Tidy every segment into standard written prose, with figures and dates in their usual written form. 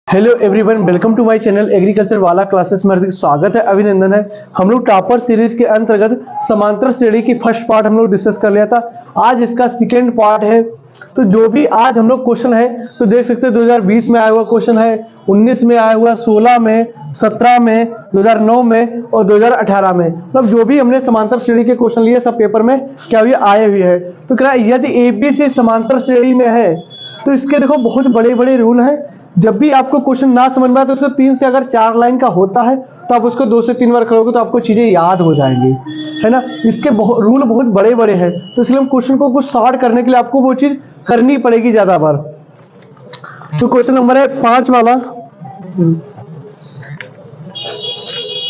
Hello everyone, welcome to my channel agriculture वाला classes में हार्दिक स्वागत है, अभिनंदन है। हम लोग टॉपर सीरीज के अंतर्गत समांतर श्रेणी की फर्स्ट पार्ट हम लोग डिस्कस कर लिया था। आज इसका सेकेंड पार्ट है। तो जो भी आज हम लोग क्वेश्चन है तो देख सकते हैं 2020 में आया हुआ क्वेश्चन है, 19 में आया हुआ, 16 में, 17 में, 2009 में और 2018 में। मतलब जो भी हमने समांतर श्रेणी के क्वेश्चन लिए सब पेपर में क्या हुए आए हुए हैं। तो क्या यदि एबीसी समांतर श्रेणी में है तो इसके देखो बहुत बड़े बड़े रूल हैं। जब भी आपको क्वेश्चन ना समझ में आए तो उसको 3 से अगर 4 लाइन का होता है तो आप उसको 2 से 3 बार करोगे तो आपको चीजें याद हो जाएंगी, है ना। इसके रूल बहुत बड़े बड़े हैं, तो इसलिए हम क्वेश्चन को कुछ शॉर्ट करने के लिए आपको वो चीज करनी पड़ेगी ज्यादा बार। तो क्वेश्चन नंबर है 5 वाला,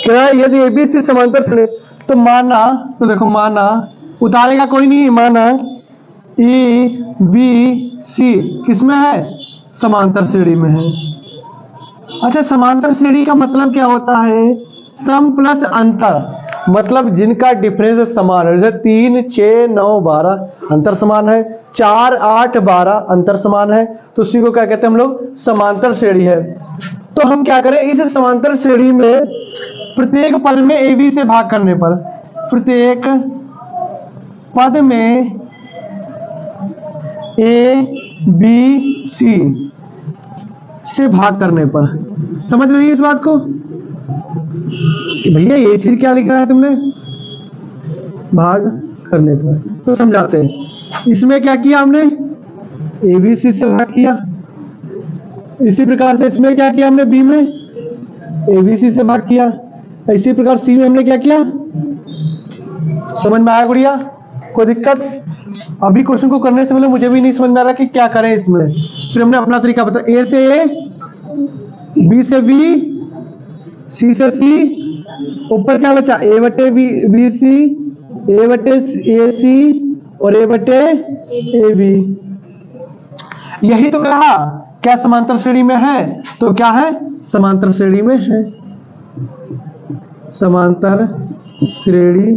क्या यदि एबीसी समांतर श्रेणी तो माना, तो देखो माना उतारेगा कोई नहीं, माना ए बी सी किसमें है, समांतर श्रेणी में है। अच्छा, समांतर श्रेणी का मतलब क्या होता है, सम प्लस अंतर, मतलब जिनका डिफरेंस समान है। जैसे 3, 6, 9, 12 अंतर समान है, 4, 8, 12 अंतर समान है, तो उसी को क्या कहते हैं हम लोग, समांतर श्रेणी है। तो हम क्या करें, इस समांतर श्रेणी में प्रत्येक पद में ए बी से भाग करने पर, प्रत्येक पद में ए बी सी से भाग करने पर, समझ रही है इस बात को कि भैया ये चीज क्या लिखा है तुमने, भाग करने पर। तो समझाते हैं, इसमें क्या किया हमने, ए बी सी से भाग किया। इसी प्रकार से इसमें क्या किया हमने, बी में ए बी सी से भाग किया। इसी प्रकार सी में हमने क्या किया, समझ में आया गुड़िया, कोई दिक्कत। अभी क्वेश्चन को करने से पहले मुझे भी नहीं समझ में आ रहा कि क्या करें इसमें, फिर हमने अपना तरीका बता, ए से ए, बी से बी, सी से सी, ऊपर क्या बचा, ए बटे बी सी, ए बटे ए सी और ए बटे ए बी। यही तो कहा, क्या समांतर श्रेणी में है, तो क्या है, समांतर श्रेणी में है, समांतर श्रेणी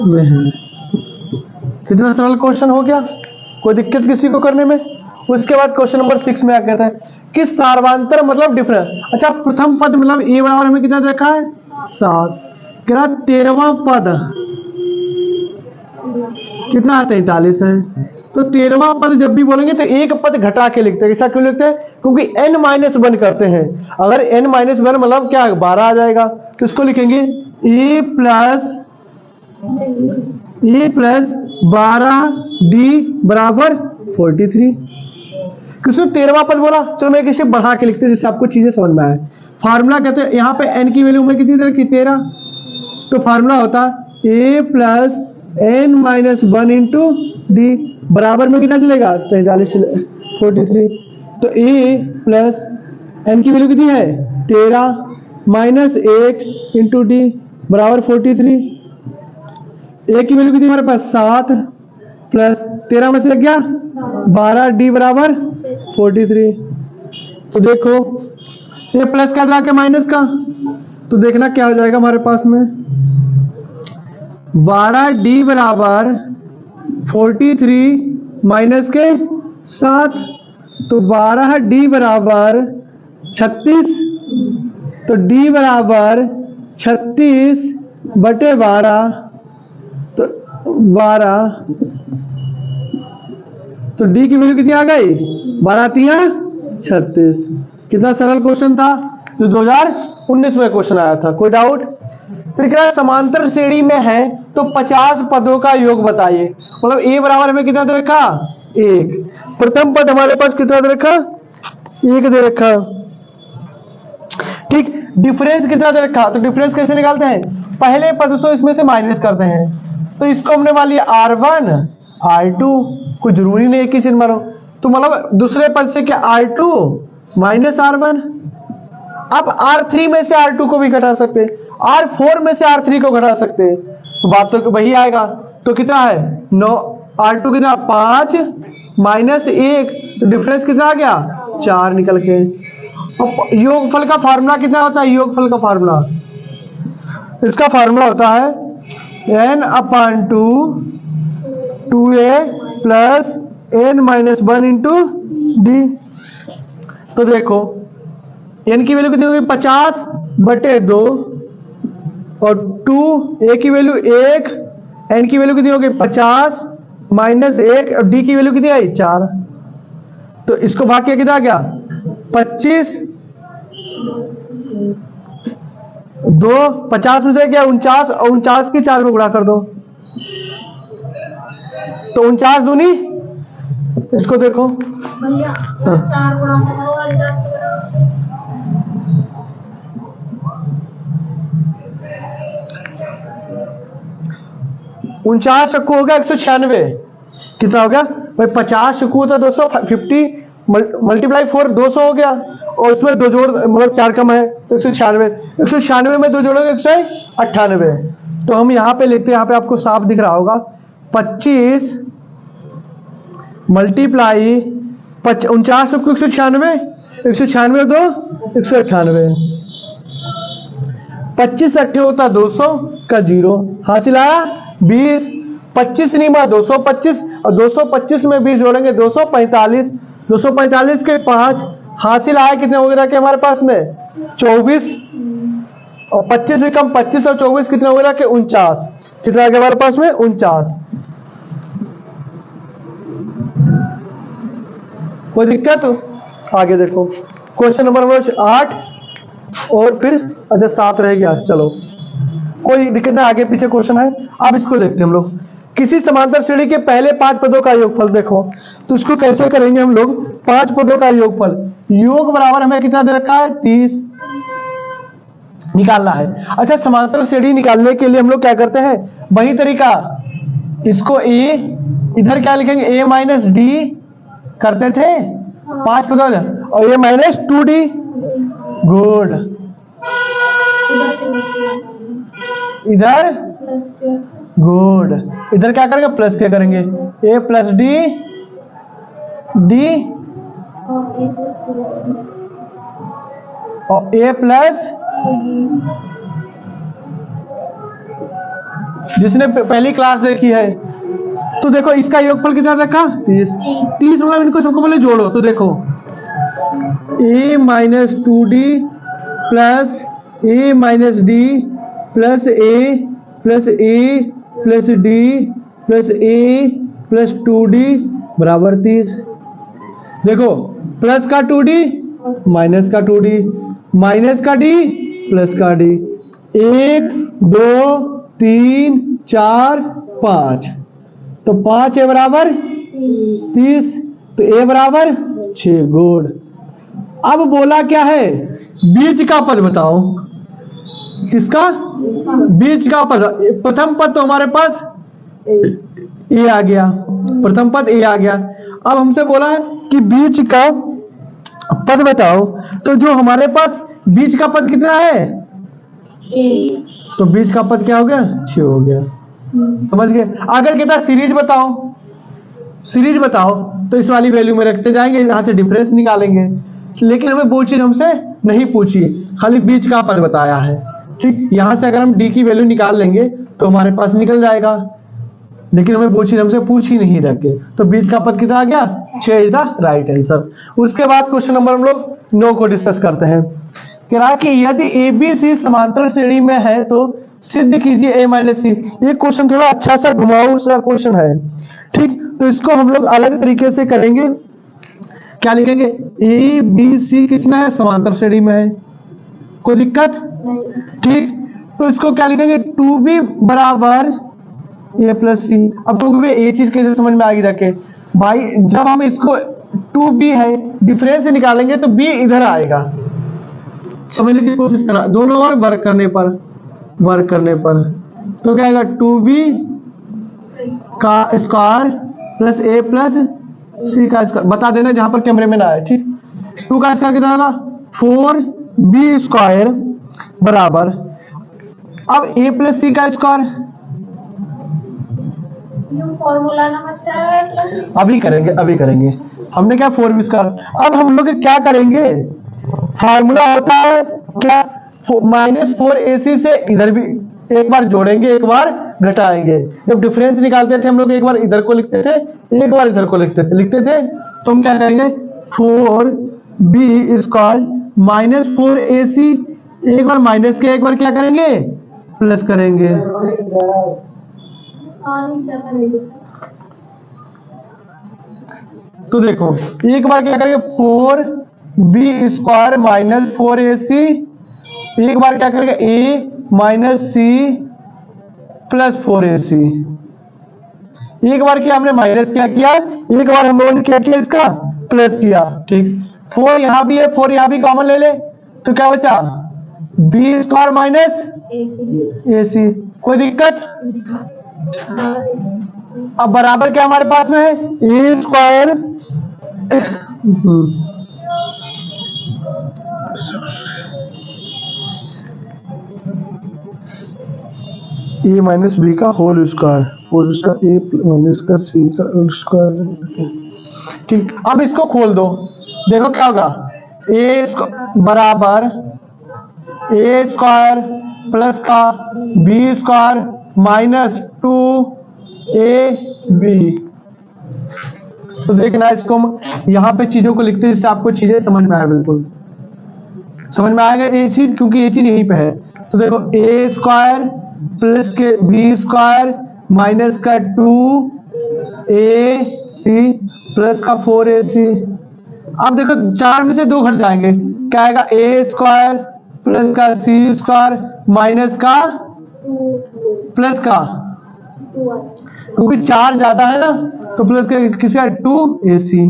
में है। कितना सरल क्वेश्चन हो गया, कोई दिक्कत किसी को करने में। उसके बाद क्वेश्चन नंबर 6 में क्या कहता है कि सार्वंतर मतलब डिफरेंस। अच्छा, प्रथम पद मतलब ए बराबर हमें कितना देखा है, 7, क्या 13वां पद कितना है, 43 है। तो 13वां पद जब भी बोलेंगे तो एक पद घटा के लिखते हैं। ऐसा क्यों लिखते हैं, क्योंकि n-1 करते हैं। अगर n-1 मतलब क्या 12 आ जाएगा, तो इसको लिखेंगे ए प्लस 12d बराबर 43। किसने 13वां पद बोला, चलो मैं इसे बढ़ा के लिखते हैं जिससे आपको चीजें समझ में आए। फार्मूला कहते हैं, यहाँ पे n की वैल्यू में कितनी रखी, 13, तो फार्मूला होता a plus n-1 into D बराबर में कितना चलेगा, 43। तो a प्लस n की वैल्यू कितनी है, 13 माइनस 1 इंटू डी बराबर 43। a की वैल्यू कितनी हमारे पास, 7 प्लस 13 में से लग गया 12, डी बराबर 43। तो देखो ये प्लस का था के माइनस का, तो देखना क्या हो जाएगा हमारे पास में, 12d बराबर 43 माइनस के 7, तो 12d बराबर 36, तो d बराबर 36 बटे 12, तो 12, तो d की वैल्यू कितनी आ गई, 12×3=36। कितना सरल क्वेश्चन था, जो 2019 में क्वेश्चन आया था। कोई डाउट। फिर क्या समांतर श्रेणी में है तो 50 पदों का योग बताइए। मतलब a बराबर हमें कितना दे रखा, 1। प्रथम पद हमारे पास कितना दे रखा, 1 दे रखा, ठीक। डिफरेंस कितना दे रखा, तो डिफरेंस कैसे निकालते हैं, पहले पद से इसमें से माइनस करते हैं। तो इसको हमने मान लिया R1 R2, कोई जरूरी नहीं है कि चीज मानो, तो मतलब दूसरे पद से क्या R2 माइनस R1। अब R3 में से R2 को भी घटा सकते हैं, R4 में से R3 को घटा सकते हैं, तो बात तो वही आएगा। तो कितना है 9, R2 कितना 5 माइनस 1, तो डिफरेंस कितना आ गया 4 निकल के। अब योगफल का फार्मूला कितना होता है, योगफल का फार्मूला, इसका फार्मूला होता है n/2 2a plus n-1 into D. तो देखो n की वैल्यू कितनी होगी 50/2 और 2, a की वैल्यू 1, n की वैल्यू कितनी होगी 50 माइनस 1 और d की वैल्यू कितनी आई 4। तो इसको भाग के कितना आ गया 25, 2 50 में से क्या 49 और 49 की 4 में गुणा कर दो तो 49 दूनी, इसको देखो भैया 4 गुणा करो 49 चक्कू हो गया 196। कितना हो गया भाई 50 चक्कू होता 250 मल्टीप्लाई 4 200 हो गया और उसमें दो जोड़ मतलब 4 कम है तो 196 में 2 जोड़ोगे 198। तो हम यहाँ पे लिखते हैं, यहाँ पे आपको साफ दिख रहा होगा 25 मल्टीप्लाई 49 चक्कू 196, 196 2 198, 25 अट्ठे होता 200 का 0 हासिल आया 20, 25 नहीं बा 225 और 225 में 20 जोड़ेंगे 245, 245 के 5 हासिल आया कितने वगैरह के हमारे पास में 24 और 25 से कम 25 और 24 कितने वगैरह के 49, कितना आ गया हमारे पास में 49। कोई दिक्कत? आगे देखो क्वेश्चन नंबर 8 और फिर अच्छा 7 रह गया, चलो कोई दिक्कत नहीं, आगे पीछे क्वेश्चन है। अब इसको देखते हैं हम लोग, किसी समांतर श्रेणी के पहले 5 पदों का योगफल देखो, तो इसको कैसे करेंगे हम लोग 5 पदों का योगफल, योग बराबर हमें कितना दे रखा है 30 निकालना है। अच्छा समांतर श्रेणी निकालने के लिए हम लोग क्या करते हैं, वही तरीका, इसको a इधर क्या लिखेंगे a माइनस डी करते थे 5 पदों और a माइनस 2d, गुड, इधर गुड, इधर क्या करेंगे प्लस क्या करेंगे a प्लस डी डी और a प्लस, जिसने पहली क्लास देखी है तो देखो इसका योगफल कितना रखा 30, 30 मतलब इनको सबको पहले जोड़ो तो देखो a minus 2d plus a minus D plus a plus a plus D plus a plus 2d बराबर 30। देखो प्लस का 2d माइनस का 2d माइनस का d प्लस का d, 1 2 3 4 5 तो 5 a बराबर 30 तो a बराबर 6, गुड। अब बोला क्या है बीच का पद बताओ, किसका बीच का पद, प्रथम पद तो हमारे पास a आ गया, प्रथम पद a आ गया। अब हमसे बोला है कि बीच का पद बताओ, तो जो हमारे पास बीच का पद कितना है तो बीच का पद क्या हो गया 6 हो गया, समझ गए। अगर कहता सीरीज बताओ, सीरीज बताओ तो इस वाली वैल्यू में रखते जाएंगे, यहां से डिफरेंस निकालेंगे, लेकिन हमें वो चीज हमसे नहीं पूछी, खाली बीच का पद बताया है, ठीक। यहां से अगर हम डी की वैल्यू निकाल लेंगे तो हमारे पास निकल जाएगा, लेकिन हमें वो चीज हमसे पूछ ही नहीं रखे, तो बीच का पद कितना आ गया 6 इज द राइट आंसर। उसके बाद क्वेश्चन नंबर हम लोग 9 को डिस्कस करते हैं। कह रहा है कि यदि ए बी सी समांतर श्रेणी में है तो सिद्ध कीजिए a माइनस सी। ये क्वेश्चन थोड़ा अच्छा सा घुमाऊ सा क्वेश्चन है, ठीक। तो इसको हम लोग अलग तरीके से करेंगे, क्या लिखेंगे ए बी सी किसमें है समांतर श्रेणी में है, कोई दिक्कत, ठीक। तो इसको क्या लिखेंगे 2b बराबर a प्लस सी। अब तो ये चीज कैसे समझ में आएगी रखे भाई, जब हम इसको 2b है डिफरेंस निकालेंगे तो b इधर आएगा, समझने की कोशिश करना, दोनों और वर्क करने पर तो क्या आएगा 2b का स्क्वायर प्लस a प्लस सी का स्क्वायर, बता देना जहां पर कैमरे में ना आए, ठीक। 2 का स्क्वायर कितना होगा 4b स्क्वायर बराबर, अब a प्लस सी का स्क्वायर फॉर्मूला नंबर अभी करेंगे हमने क्या 4b स्क्वायर। अब हम लोग क्या करेंगे, फार्मूला होता है क्या -4ac से इधर भी एक बार जोड़ेंगे एक बार घटाएंगे, जब डिफरेंस निकालते थे हम लोग एक बार इधर को लिखते थे एक बार इधर को लिखते थे तो हम क्या करेंगे 4b स्क्वायर -4ac, एक बार माइनस के एक बार क्या करेंगे, प्लस करेंगे। तो देखो एक बार क्या करेंगे 4b² माइनस 4ac, एक बार क्या करेंगे a minus C plus 4ac। एक बार क्या हमने माइनस क्या किया, एक बार हम लोगों ने क्या किया, इसका प्लस किया। ठीक, 4 यहां भी है, 4 यहां भी कॉमन ले ले, तो क्या बचा b² माइनस ac। कोई दिक्कत? अब बराबर क्या हमारे पास में है, a²। ए माइनस बी का होल स्क्वायर ए माइनस का सी का होल स्क्वायर। ठीक, अब इसको खोल दो, देखो क्या होगा, बराबर a² प्लस का b² माइनस 2ab। तो देखना इसको यहाँ पे चीजों को लिखते हैं जिससे आपको चीजें समझ में आए, बिल्कुल समझ में आएगा ये चीज, क्योंकि ये चीज यहीं पे है। तो देखो a² प्लस के b² माइनस का 2ac प्लस का 4ac। अब देखो 4 में से 2 घट जाएंगे, क्या आएगा a² प्लस का c² माइनस का प्लस का, क्योंकि 4 ज्यादा है ना, तो प्लस का किसका 2ac।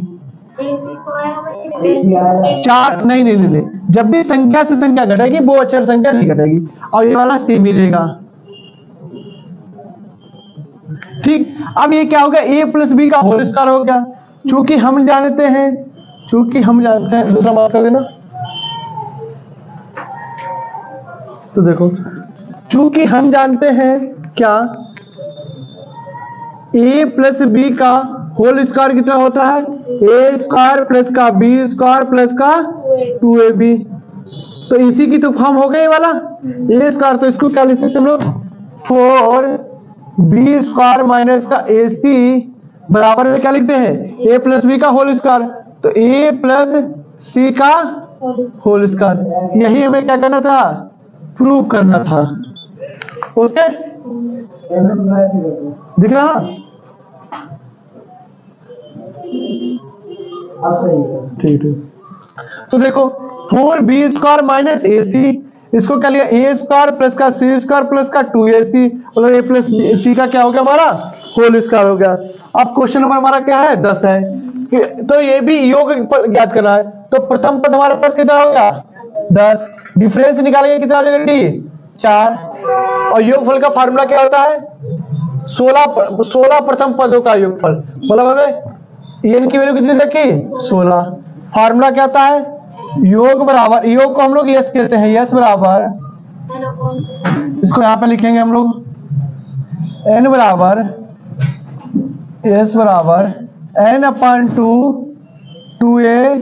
4 नहीं, जब भी संख्या से संख्या घटेगी वो अचर संख्या नहीं घटेगी, और ये वाला सेम ही रहेगा। ठीक, अब ये क्या हो गया, a प्लस बी का होल स्क्वायर हो गया। चूंकि हम जानते हैं दूसरा मार्क कर देना। तो देखो चूंकि हम जानते हैं क्या, a प्लस बी का होल स्क्वायर कितना होता है, a² प्लस का b² प्लस का 2ab। तो इसी की तो फॉर्म हो गई ये वाला a², तो इसको क्या लिख सकते हम लोग, 4b² माइनस का ac बराबर में क्या लिखते हैं, a प्लस बी का होल स्क्वायर, तो a प्लस सी का होल स्क्वायर। यही हमें क्या करना था, प्रूव करना था। ओके, दिख रहा, ठीक। तो देखो 4b² माइनस ac, इसको क्या लिया, a² प्लस का c² प्लस का 2ac, मतलब a प्लस c का क्या हो गया हमारा होल स्क्वायर हो गया। अब क्वेश्चन नंबर हमारा क्या है, 10 है, तो ये भी योग ज्ञात करना है। तो प्रथम पद हमारे पास कितना होगा 10, डिफरेंस निकालेंगे कितना हो जाएगा डी 4, और योगफल का फार्मूला क्या होता है 16 प्रथम पदों का योगफल, मतलब हमें n की वैल्यू कितनी रखी 16। फार्मूला क्या होता है, योग बराबर, योग को हम लोग यस कहते हैं, यस बराबर, इसको यहाँ पे लिखेंगे हम लोग, n बराबर यस बराबर n/2 2a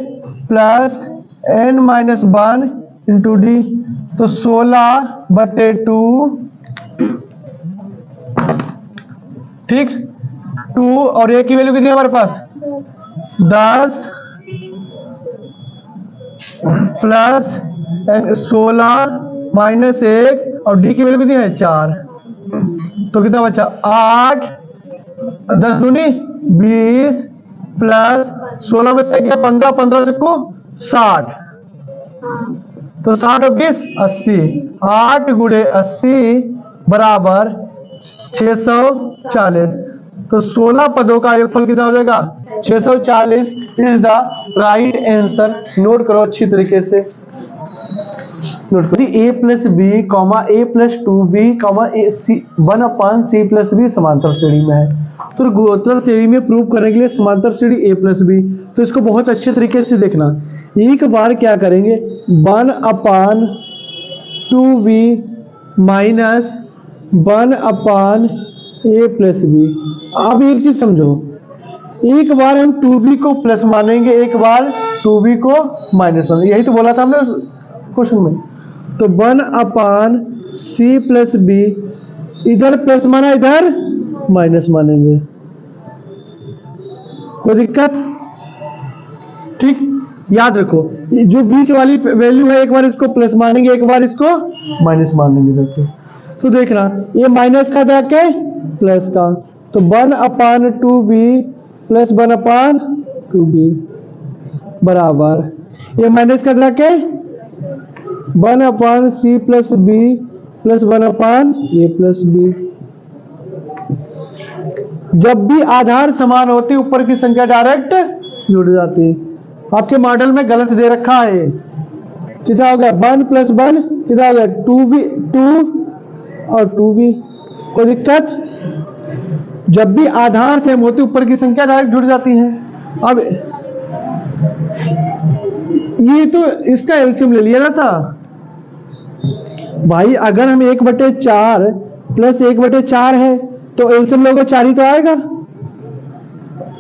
plus n minus 1 into D. तो 16/2, ठीक, 2 और a की वैल्यू कितनी है हमारे पास 10 प्लस 16 माइनस 1 और d की वैल्यू कितनी है 4, तो कितना बचा 8, 10 दूनी 20 प्लस 16 में से क्या 15, 15 से को 60, तो 60 और 20 80, 8 गुणे 80 बराबर 640। तो 16 पदों का योगफल कितना हो जाएगा 640 is the right answer. Note करो अच्छी तरीके से, नोट करो a plus B a plus 2b c 1/c plus B समांतर श्रेणी में है। तो गुणोत्तर श्रेणी में प्रूव करने के लिए समांतर श्रेणी a प्लस बी, तो इसको बहुत अच्छे तरीके से देखना। एक बार क्या करेंगे 1/2b minus 1/a plus B. अब एक चीज समझो, एक बार हम 2b को प्लस मानेंगे, एक बार 2b को माइनस मानेंगे, यही तो बोला था हमने क्वेश्चन में। तो 1/c प्लस बी, इधर प्लस माना इधर माइनस मानेंगे, कोई दिक्कत? ठीक, याद रखो, जो बीच वाली वैल्यू है एक बार इसको प्लस मानेंगे, एक बार इसको माइनस मान लेंगे। देखो तो देखना, ये माइनस का था क्या, प्लस का, तो 1/2b प्लस 1/2b बराबर, ये माइनस का था क्या, 1/c plus b plus 1/a plus b। जब भी आधार समान होते ऊपर की संख्या डायरेक्ट जुड़ जाती है। आपके मॉडल में गलत दे रखा है, कितना हो गया 1 + 1 कितना हो गया 2b 2 और 2b। कोई दिक्कत, जब भी आधार सेम होते ऊपर की संख्या डायरेक्ट जुड़ जाती है। अब ये तो इसका एलसीएम ले लिया ना था भाई, अगर हम 1/4 प्लस 1/4 है तो एलसीएम लोगों 4 ही तो आएगा,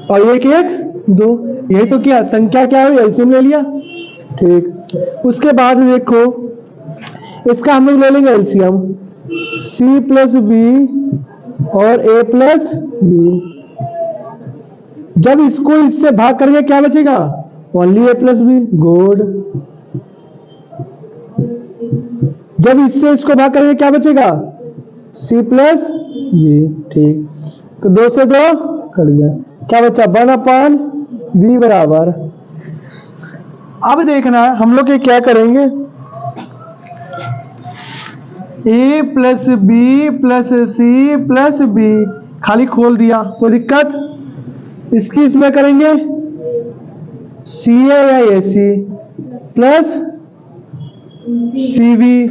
और 1 1 2, यही तो क्या संख्या क्या हुई, एलसीएम ले लिया। ठीक, उसके बाद देखो इसका हम लोग ले लेंगे एलसीएम, c प्लस बी और a प्लस बी। जब इसको इससे भाग करेंगे क्या बचेगा, only a plus B, good. जब इससे इसको भाग करेंगे क्या बचेगा, c प्लस बी। ठीक, तो 2 से 2 कट गया, क्या बचा 1/b बराबर। अब देखना हम लोग ये क्या करेंगे, a plus B plus C plus B, खाली खोल दिया, कोई दिक्कत। इसकी इसमें करेंगे सी ए या A C plus C B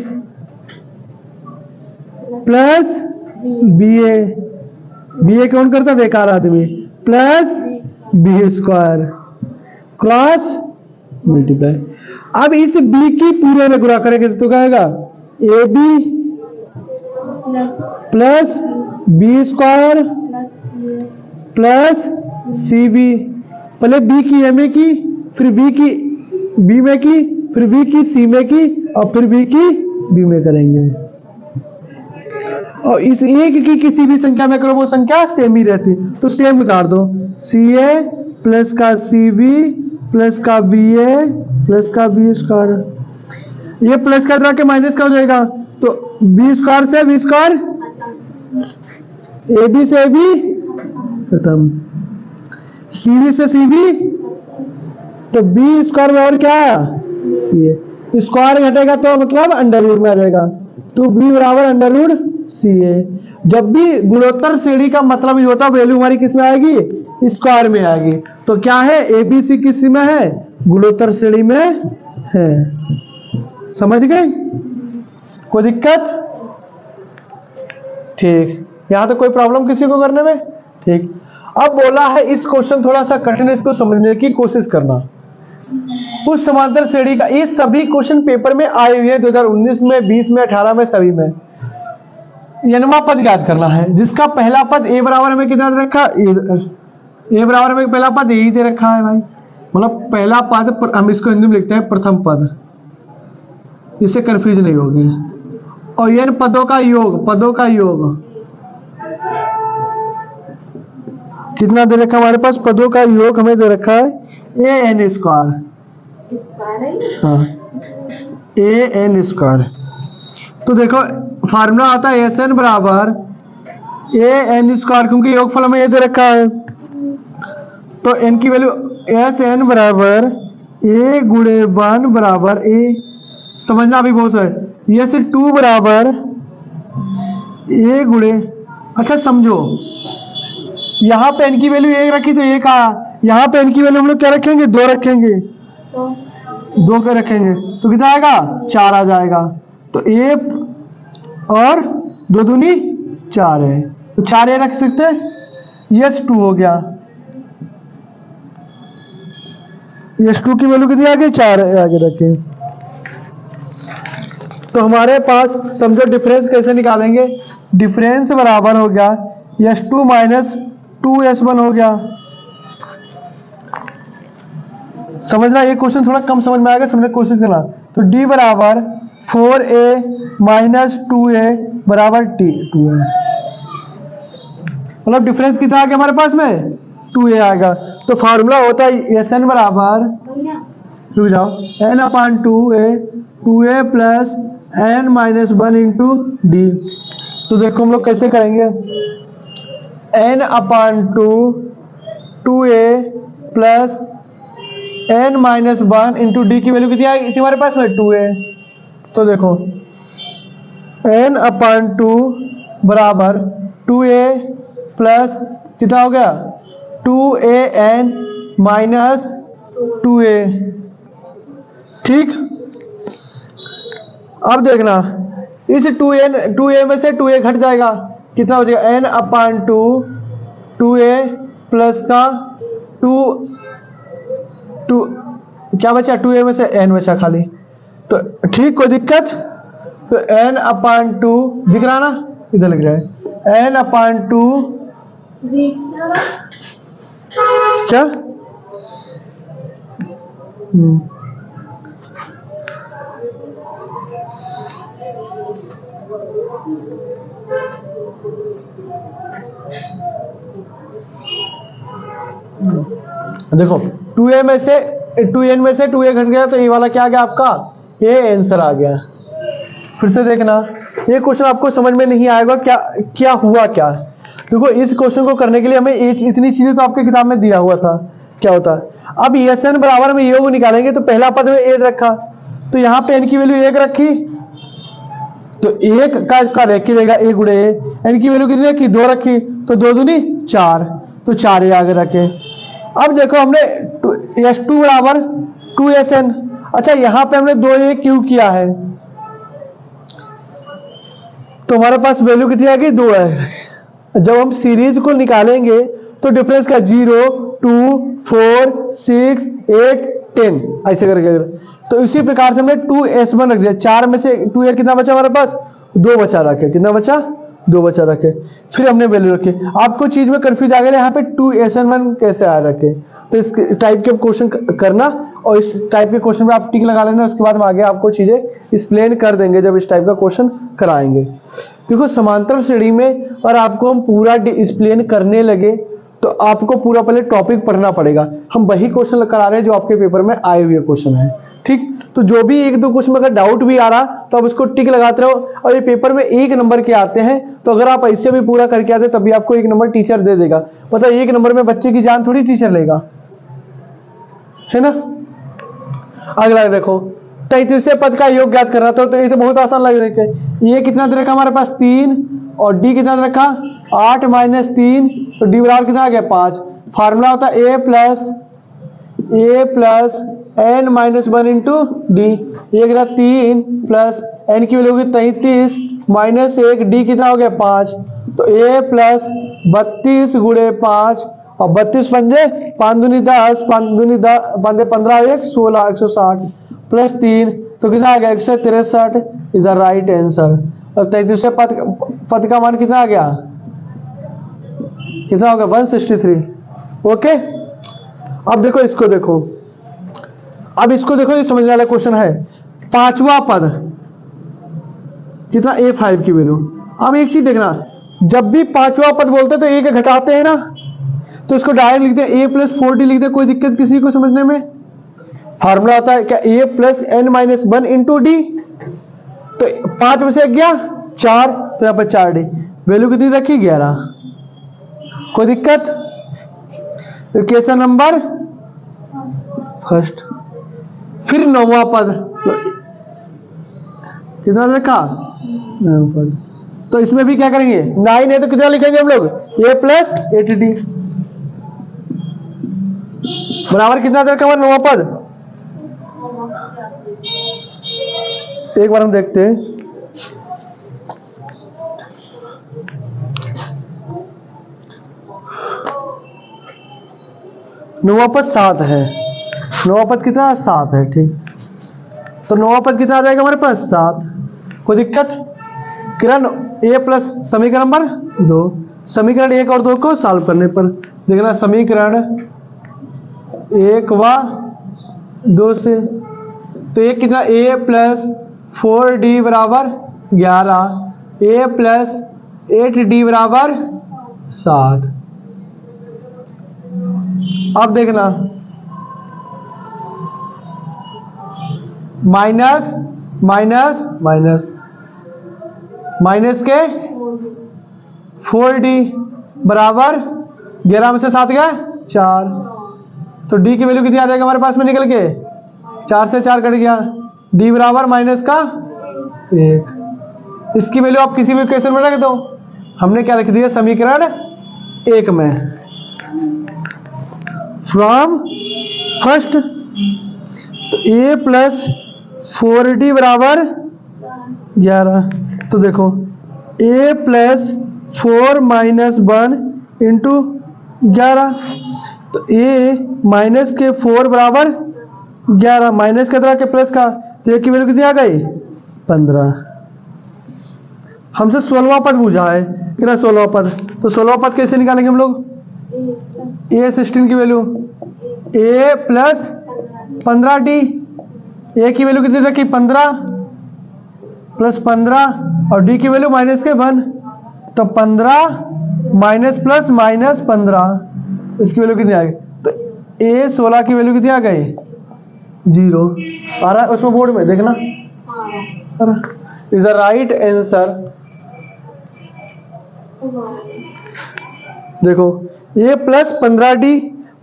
plus B A कौन करता, बेकार आदमी, plus B square cross multiply. अब इस बी की पूरे में गुणा करेंगे तो क्या आएगा, A B plus B square plus C B. पहले बी की ए में की, फिर बी की बी में की, फिर बी की सी में की, और फिर बी की बी में करेंगे। और इस एक की किसी भी संख्या में करो वो संख्या सेम ही रहती, तो सेम उतार दो, सी ए प्लस का सी बी प्लस का बी ए प्लस का बी स्क्वायर। ये प्लस का तरह के माइनस का हो जाएगा, तो बी स्क्वायर से बी स्क्वायर, ए बी से ए बी खत्म, सी बी से सी बी, तो बी स्क्वायर में और क्या है सी ए, स्क्वायर घटेगा तो मतलब अंडर रूट में आ जाएगा, तो बी बराबर अंडर रूट सी ए। जब भी गुणोत्तर श्रेणी का मतलब ये होता है वैल्यू हमारी किस में आएगी, स्क्वायर में आएगी। तो क्या है, ए बी सी किस में है, गुणोत्तर श्रेणी में है। समझ गए, कोई दिक्कत। ठीक, यहां तो कोई प्रॉब्लम किसी को करने में। ठीक, अब बोला है इस क्वेश्चन थोड़ा सा कठिन है, इसको समझने की कोशिश करना। उस समांतर श्रेणी का, ये सभी क्वेश्चन पेपर में आए हुए हैं 2019 में, 20 में, 18 में, सभी में। यनवा पद याद करना है, जिसका पहला पद ए बराबर हमें कितना दे रखा, ए बराबर हमें पहला पद यही दे रखा है भाई, मतलब पहला पद हम इसको हिंदी में लिखते हैं प्रथम पद, इससे कंफ्यूज नहीं होगी। और एन पदों का योग, पदों का योग कितना दे रखा हमारे पास, पदों का योग हमें दे रखा है ए एन स्क्वायर, हाँ ए एन स्क्वायर। तो देखो फार्मूला आता है एस एन बराबर ए एन स्क्वायर, क्योंकि योगफल हमें ये दे रखा है, तो एन की वैल्यू एस एन बराबर ए गुणे 1 बराबर ए। समझना अभी बहुत है, ये से 2 बराबर ए गुणे, अच्छा समझो, यहाँ पे एन की वैल्यू 1 रखी तो 1 आया, यहाँ पे एन की वैल्यू हम लोग क्या रखेंगे, 2 रखेंगे, 2 के रखेंगे तो कितना आएगा, 4 आ जाएगा। तो ए और 2 दूनी 4 है, तो 4 ए रख सकते हैं, यस 2 हो गया, यस 2 की वैल्यू कितनी आ गई, 4 आगे रखे। तो हमारे पास समझो डिफरेंस कैसे निकालेंगे, डिफरेंस बराबर हो गया s2 माइनस 2s1 हो गया। समझना, ये क्वेश्चन थोड़ा कम समझ में आएगा, समझने की कोशिश करना। तो d बराबर 4a माइनस 2a बराबर 2a, मतलब डिफरेंस कितना आ गया हमारे पास में, 2a आएगा। तो फॉर्मूला होता है एस एन बराबर रुक जाओ, n अपान 2a 2a plus n minus 1 into D. तो देखो हम लोग कैसे करेंगे, n अपान 2a plus n minus 1 into D की वैल्यू कितनी आई तुम्हारे पास में 2a। तो देखो n अपान 2 बराबर 2a प्लस कितना हो गया 2an माइनस 2a। ठीक, अब देखना इस 2a में से 2a घट जाएगा, कितना हो जाएगा n अपान 2a प्लस का 2 क्या बचा 2a में से n बचा खाली। तो ठीक, कोई दिक्कत। तो n अपान 2 दिख रहा ना, इधर लिख रहा है n अपान 2 क्या देखो 2a में से 2n में से 2a घट गया, तो ये वाला क्या आ गया आपका, ये आंसर आ गया। फिर से देखना, ये क्वेश्चन आपको समझ में नहीं आएगा क्या क्या हुआ क्या। देखो इस क्वेश्चन को करने के लिए हमें इतनी चीजें तो आपके किताब में दिया हुआ था, क्या होता है। अब एन बराबर हम योग निकालेंगे, तो पहला पद में ए रखा, तो यहाँ पे एन की वैल्यू 1 रखी, तो 1 का रेखी रहेगा a गुणे ए। एन की वैल्यू कितनी रखी 2 रखी, तो 2 दूनी 4, तो 4 a आगे रखे। अब देखो हमने S2 बराबर 2SN, अच्छा यहाँ पे हमने 2a क्यों किया है, तो हमारे पास वैल्यू कितनी आ गई 2 है। जब हम सीरीज को निकालेंगे तो डिफरेंस का 0 2 4 6 8 10 ऐसे करके। तो इसी प्रकार से हमने 2S1 रख दिया, 4 में से 2a कितना बचा हमारे पास 2 बचा रखे, कितना बचा 2 बचा रखे। फिर हमने वैल्यू रखी, आपको चीज में कंफ्यूज आ गया यहाँ पे 2SN1 कैसे आ रखे। तो इस टाइप के क्वेश्चन करना, और इस टाइप के क्वेश्चन में आप टिक लगा लेना, उसके बाद हम आगे आपको चीजें एक्सप्लेन कर देंगे जब इस टाइप का क्वेश्चन कराएंगे। देखो समांतर श्रेणी में और आपको हम पूरा एक्सप्लेन करने लगे तो आपको पूरा पहले टॉपिक पढ़ना पड़ेगा। हम वही क्वेश्चन करा रहे हैं जो आपके पेपर में आए हुए क्वेश्चन है, ठीक। तो जो भी 1-2 क्वेश्चन में अगर डाउट भी आ रहा तो आप उसको टिक लगाते रहो, और ये पेपर में 1 नंबर के आते हैं, तो अगर आप ऐसे भी पूरा करके आते तभी आपको 1 नंबर टीचर दे देगा। मतलब 1 नंबर में बच्चे की जान थोड़ी टीचर लेगा, है ना। अगला देखो 33वें पद का योग ज्ञात करना था, तो ये तो बहुत आसान लग रहा है। ये कितना दे रखा हमारे पास 3, और डी कितना दे रखा 8 माइनस 3, तो डी बराबर कितना आ गया 5। फार्मूला होता है a plus n minus 1 into D. ये कितना 3 प्लस n की वैल्यू होगी 33 माइनस 1, डी कितना हो गया 5, तो a प्लस 32 गुणे 5, और 32 पंजे 5 दूनी 10 5 दूनी 15 1 16 160 प्लस 3, तो कितना आ गया 163, इधर राइट आंसर। और 33वें पद का मान कितना आ गया, कितना होगा 163। ओके, अब देखो इसको देखो, अब इसको देखो, ये समझने वाला क्वेश्चन है। 5वां पद कितना a5 की वैल्यू। अब एक चीज देखना, जब भी 5वां पद बोलते हैं तो a के घटाते हैं ना, तो इसको डायरेक्ट लिखते हैं a प्लस 4d लिखते हैं, कोई दिक्कत किसी को समझने में। फार्मूला होता है क्या a plus n minus 1 into D, तो 5 में से गया 4, तो यहाँ पर 4d, वैल्यू कितनी रखी 11, कोई दिक्कत। Equation number first. फिर 9वां पद कितना रखा 9वां पद, तो इसमें भी क्या करेंगे 9 है तो कितना लिखेंगे हम लोग a प्लस 8d बराबर कितना रखा हमारा 9वां पद। एक बार हम देखते हैं, नौवां पद 7 है, 9वां पद कितना 7 है, ठीक। तो 9वां पद कितना आ जाएगा हमारे पास 7, कोई दिक्कत। किरण a प्लस समीकरण नंबर 2, समीकरण 1 और 2 को सॉल्व करने पर देखना, समीकरण 1 व 2 से, तो ये कितना a प्लस 4d बराबर 11, a प्लस 8d बराबर 7। अब देखना माइनस माइनस माइनस माइनस के 4d बराबर 11 में से 7 गया 4। तो d की वैल्यू कितनी आ जाएगी हमारे पास में निकल के 4 से 4 कट गया, d बराबर माइनस का 1। इसकी वैल्यू आप किसी भी क्वेश्चन में रख दो। हमने क्या लिख दिया समीकरण 1 में फ्रॉम फर्स्ट, तो a प्लस 4d बराबर 11। तो देखो a प्लस 4 माइनस 1 इंटू 11, तो a माइनस के 4 बराबर 11, माइनस के तरह के प्लस का, तो a की वैल्यू कितनी आ गई 15। हमसे 16वां पद पूछा है, कितना 16वां पद, तो 16वां पद कैसे निकालेंगे हम लोग, a 16 की value a plus 15d, a की वैल्यू कितनी रखी 15 प्लस 15 और d की वैल्यू माइनस के 1, तो 15 माइनस प्लस माइनस 15, इसकी वैल्यू कितनी आ गई, तो a 16 की वैल्यू कितनी आ गई 0 आ रहा है उसमें बोर्ड में देखना। Is the right answer. देखो a plus 15d,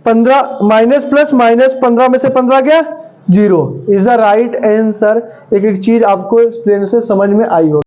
15 minus plus minus 15 में से 15 गया 0, इज द राइट आंसर। एक एक चीज आपको एक्सप्लेन से समझ में आई हो।